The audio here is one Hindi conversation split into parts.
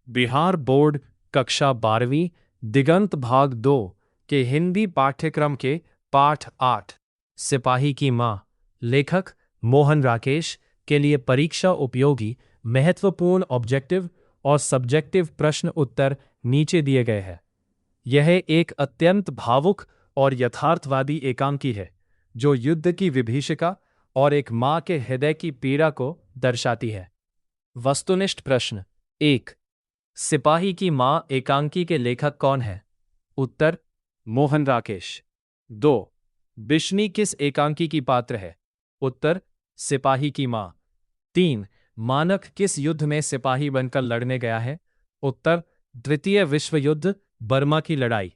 बिहार बोर्ड कक्षा 12वीं दिगंत भाग 2 के हिंदी पाठ्यक्रम के पाठ 8 सिपाही की मां लेखक मोहन राकेश के लिए परीक्षा उपयोगी महत्वपूर्ण ऑब्जेक्टिव और सब्जेक्टिव प्रश्न उत्तर नीचे दिए गए हैं। यह एक अत्यंत भावुक और यथार्थवादी एकांकी है जो युद्ध की विभीषिका और एक मां के हृदय की पीड़ा को दर्शाती है। वस्तुनिष्ठ प्रश्न 1। सिपाही की मां एकांकी के लेखक कौन है? उत्तर मोहन राकेश। 2। बिश्नी किस एकांकी की पात्र है? उत्तर सिपाही की मां। 3। मानक किस युद्ध में सिपाही बनकर लड़ने गया है? उत्तर द्वितीय विश्व युद्ध, बर्मा की लड़ाई।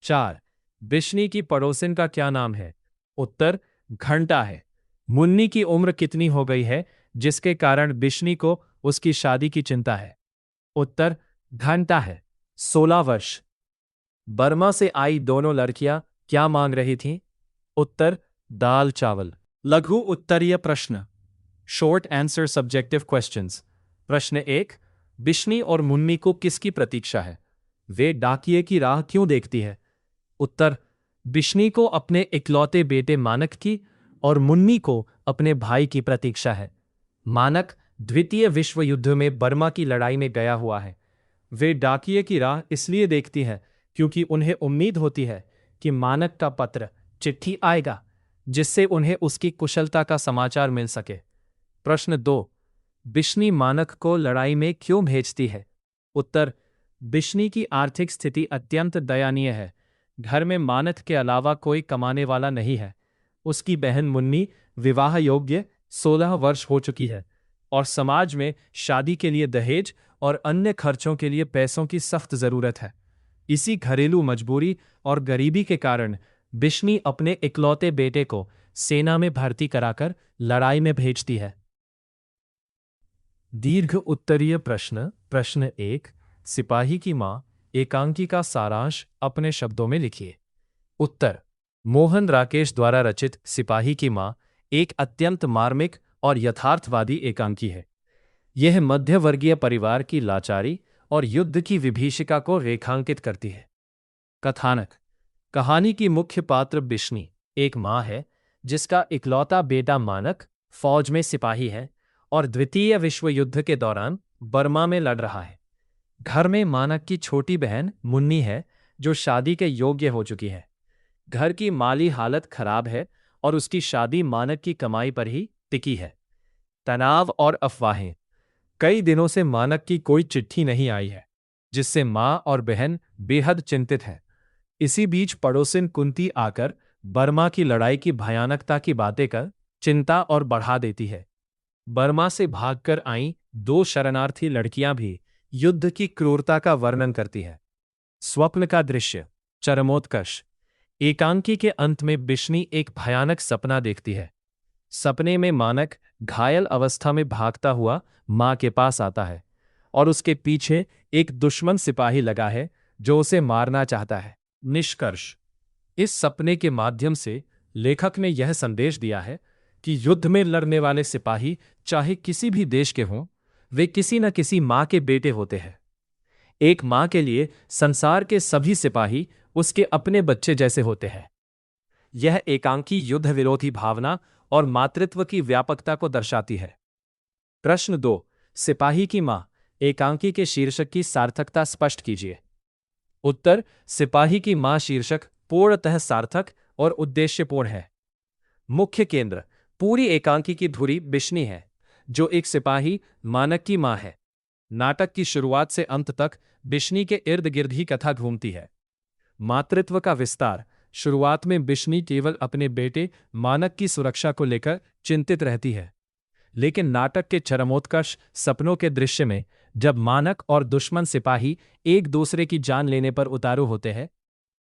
4। बिश्नी की पड़ोसिन का क्या नाम है? उत्तर घंटा है। मुन्नी की उम्र कितनी हो गई है जिसके कारण बिश्नी को उसकी शादी की चिंता है? उत्तर घंटा है, 16 वर्ष। बर्मा से आई दोनों लड़कियां क्या मांग रही थीं? उत्तर दाल चावल। लघु उत्तरीय प्रश्न शॉर्ट आंसर सब्जेक्टिव क्वेश्चंस। प्रश्न 1। बिश्नी और मुन्नी को किसकी प्रतीक्षा है? वे डाकिये की राह क्यों देखती है? उत्तर बिश्नी को अपने इकलौते बेटे मानक की और मुन्नी को अपने भाई की प्रतीक्षा है। मानक द्वितीय विश्व युद्ध में बर्मा की लड़ाई में गया हुआ है। वे डाकिये की राह इसलिए देखती हैं क्योंकि उन्हें उम्मीद होती है कि मानक का पत्र, चिट्ठी आएगा जिससे उन्हें उसकी कुशलता का समाचार मिल सके। प्रश्न 2। बिश्नी मानक को लड़ाई में क्यों भेजती है? उत्तर बिश्नी की आर्थिक स्थिति अत्यंत दयनीय है। घर में मानक के अलावा कोई कमाने वाला नहीं है। उसकी बहन मुन्नी विवाह योग्य 16 वर्ष हो चुकी है और समाज में शादी के लिए दहेज और अन्य खर्चों के लिए पैसों की सख्त जरूरत है। इसी घरेलू मजबूरी और गरीबी के कारण बिश्नी अपने इकलौते बेटे को सेना में भर्ती कराकर लड़ाई में भेजती है। दीर्घ उत्तरीय प्रश्न। प्रश्न 1। सिपाही की मां एकांकी का सारांश अपने शब्दों में लिखिए। उत्तर मोहन राकेश द्वारा रचित सिपाही की मां एक अत्यंत मार्मिक और यथार्थवादी एकांकी है। यह मध्यवर्गीय परिवार की लाचारी और युद्ध की विभीषिका को रेखांकित करती है। कथानक। कहानी की मुख्य पात्र बिश्नी एक मां है जिसका इकलौता बेटा मानक फौज में सिपाही है और द्वितीय विश्व युद्ध के दौरान बर्मा में लड़ रहा है। घर में मानक की छोटी बहन मुन्नी है जो शादी के योग्य हो चुकी है। घर की माली हालत खराब है और उसकी शादी मानक की कमाई पर ही टिकी है। तनाव और अफवाहें। कई दिनों से मानक की कोई चिट्ठी नहीं आई है जिससे मां और बहन बेहद चिंतित हैं। इसी बीच पड़ोसिन कुंती आकर बर्मा की लड़ाई की भयानकता की बातें कर चिंता और बढ़ा देती है। बर्मा से भागकर आई 2 शरणार्थी लड़कियां भी युद्ध की क्रूरता का वर्णन करती है। स्वप्न का दृश्य चरमोत्कर्ष। एकांकी के अंत में बिश्नी एक भयानक सपना देखती है। सपने में मानक घायल अवस्था में भागता हुआ मां के पास आता है और उसके पीछे एक दुश्मन सिपाही लगा है जो उसे मारना चाहता है। निष्कर्ष। इस सपने के माध्यम से लेखक ने यह संदेश दिया है कि युद्ध में लड़ने वाले सिपाही चाहे किसी भी देश के हों, वे किसी न किसी मां के बेटे होते हैं। एक मां के लिए संसार के सभी सिपाही उसके अपने बच्चे जैसे होते हैं। यह एकांकी युद्ध विरोधी भावना और मातृत्व की व्यापकता को दर्शाती है। प्रश्न 2। सिपाही की मां एकांकी के शीर्षक की सार्थकता स्पष्ट कीजिए। उत्तर सिपाही की मां शीर्षक पूर्णतः सार्थक और उद्देश्यपूर्ण है। मुख्य केंद्र पूरी एकांकी की धुरी बिश्नी है जो एक सिपाही मानक की मां है। नाटक की शुरुआत से अंत तक बिश्नी के इर्द गिर्द ही कथा घूमती है। मातृत्व का विस्तार। शुरुआत में बिश्नी केवल अपने बेटे मानक की सुरक्षा को लेकर चिंतित रहती है, लेकिन नाटक के चरमोत्कर्ष सपनों के दृश्य में जब मानक और दुश्मन सिपाही एक दूसरे की जान लेने पर उतारू होते हैं,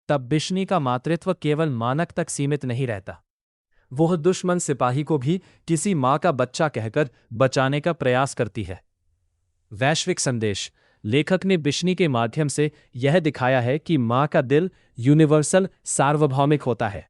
तब बिश्नी का मातृत्व केवल मानक तक सीमित नहीं रहता। वह दुश्मन सिपाही को भी किसी मां का बच्चा कहकर बचाने का प्रयास करती है। वैश्विक संदेश। लेखक ने बिश्नी के माध्यम से यह दिखाया है कि मां का दिल यूनिवर्सल सार्वभौमिक होता है।